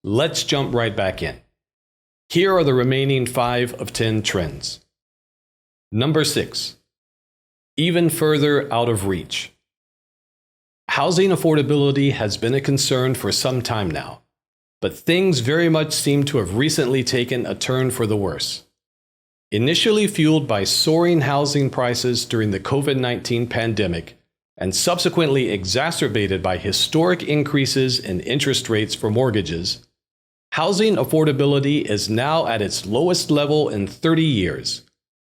Let's jump right back in. Here are the remaining 5 of 10 trends. Number 6. Even further out of reach. Housing affordability has been a concern for some time now, but things very much seem to have recently taken a turn for the worse. Initially fueled by soaring housing prices during the COVID-19 pandemic, and subsequently exacerbated by historic increases in interest rates for mortgages, housing affordability is now at its lowest level in 30 years,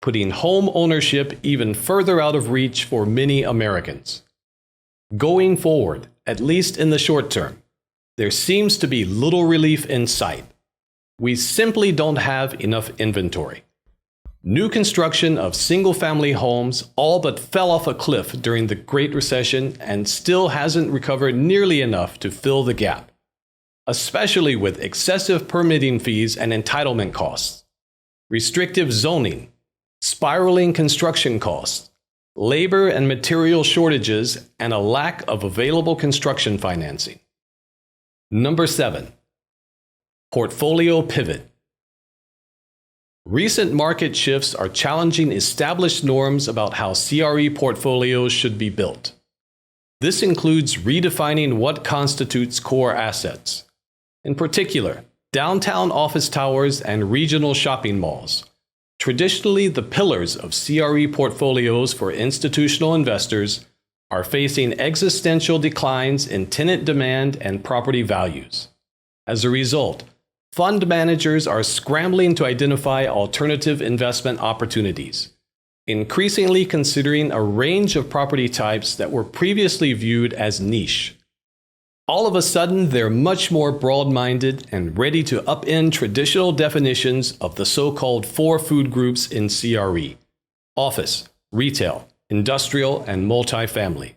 putting home ownership even further out of reach for many Americans. Going forward, at least in the short term, there seems to be little relief in sight. We simply don't have enough inventory. New construction of single-family homes all but fell off a cliff during the Great Recession and still hasn't recovered nearly enough to fill the gap, especially with excessive permitting fees and entitlement costs, restrictive zoning, spiraling construction costs, labor and material shortages, and a lack of available construction financing. Number 7. Portfolio pivot. Recent market shifts are challenging established norms about how CRE portfolios should be built. This includes redefining what constitutes core assets. In particular, downtown office towers and regional shopping malls, traditionally the pillars of CRE portfolios for institutional investors, are facing existential declines in tenant demand and property values. As a result, fund managers are scrambling to identify alternative investment opportunities, increasingly considering a range of property types that were previously viewed as niche. All of a sudden, they're much more broad-minded and ready to upend traditional definitions of the so-called 4 food groups in CRE: office, retail, industrial, and multifamily.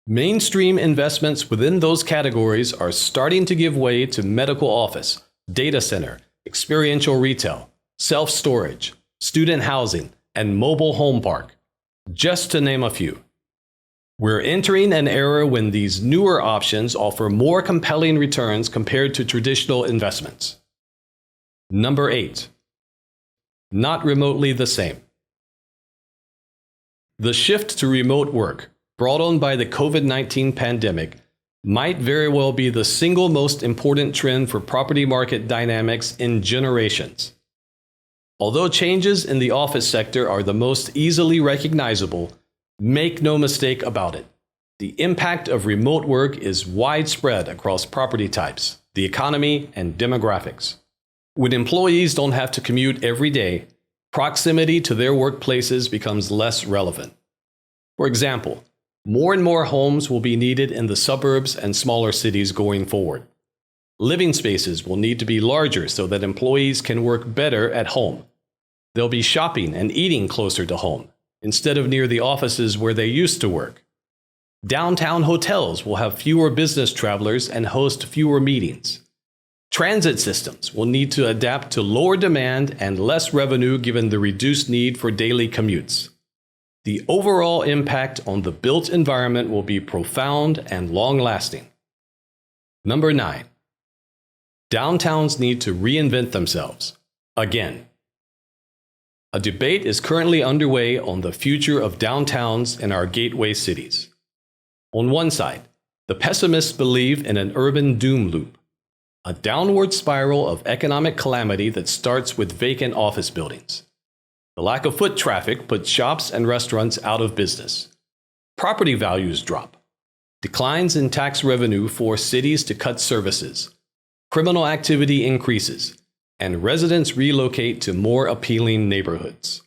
Mainstream investments within those categories are starting to give way to medical office, data center, experiential retail, self-storage, student housing, and mobile home park, just to name a few. We're entering an era when these newer options offer more compelling returns compared to traditional investments. Number 8. Not remotely the same. The shift to remote work, brought on by the COVID-19 pandemic, might very well be the single most important trend for property market dynamics in generations. Although changes in the office sector are the most easily recognizable, make no mistake about it. The impact of remote work is widespread across property types, the economy, and demographics. When employees don't have to commute every day, proximity to their workplaces becomes less relevant. For example, more and more homes will be needed in the suburbs and smaller cities going forward. Living spaces will need to be larger so that employees can work better at home. They'll be shopping and eating closer to home, instead of near the offices where they used to work. Downtown hotels will have fewer business travelers and host fewer meetings. Transit systems will need to adapt to lower demand and less revenue given the reduced need for daily commutes. The overall impact on the built environment will be profound and long-lasting. Number 9. Downtowns need to reinvent themselves. Again. A debate is currently underway on the future of downtowns in our gateway cities. On one side, the pessimists believe in an urban doom loop, a downward spiral of economic calamity that starts with vacant office buildings. The lack of foot traffic puts shops and restaurants out of business. Property values drop. Declines in tax revenue force cities to cut services. Criminal activity increases, and residents relocate to more appealing neighborhoods.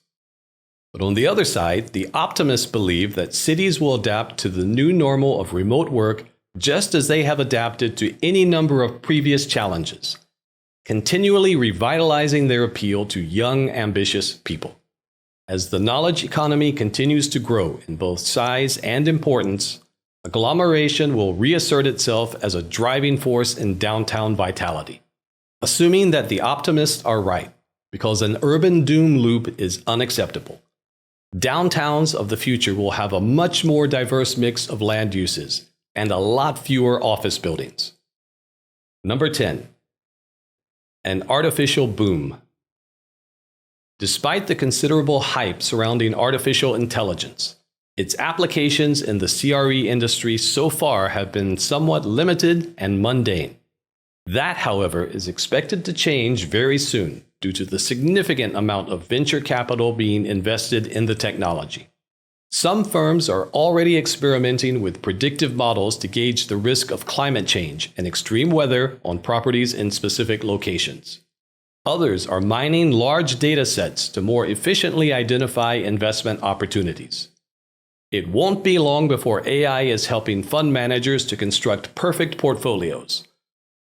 But on the other side, the optimists believe that cities will adapt to the new normal of remote work just as they have adapted to any number of previous challenges, continually revitalizing their appeal to young, ambitious people. As the knowledge economy continues to grow in both size and importance, agglomeration will reassert itself as a driving force in downtown vitality. Assuming that the optimists are right, because an urban doom loop is unacceptable. Downtowns of the future will have a much more diverse mix of land uses and a lot fewer office buildings. Number 10. An artificial boom. Despite the considerable hype surrounding artificial intelligence, its applications in the CRE industry so far have been somewhat limited and mundane. That, however, is expected to change very soon due to the significant amount of venture capital being invested in the technology. Some firms are already experimenting with predictive models to gauge the risk of climate change and extreme weather on properties in specific locations. Others are mining large data sets to more efficiently identify investment opportunities. It won't be long before AI is helping fund managers to construct perfect portfolios,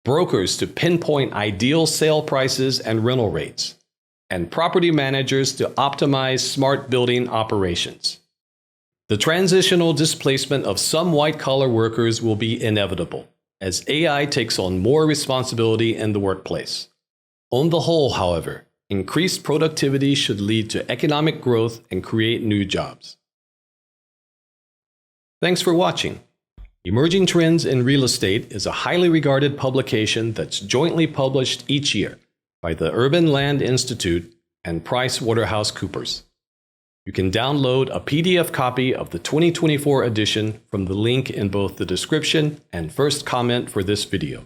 brokers to pinpoint ideal sale prices and rental rates, and property managers to optimize smart building operations. The transitional displacement of some white-collar workers will be inevitable, as AI takes on more responsibility in the workplace. On the whole, however, increased productivity should lead to economic growth and create new jobs. Thanks for watching. Emerging Trends in Real Estate is a highly regarded publication that's jointly published each year by the Urban Land Institute and PricewaterhouseCoopers. You can download a PDF copy of the 2024 edition from the link in both the description and first comment for this video.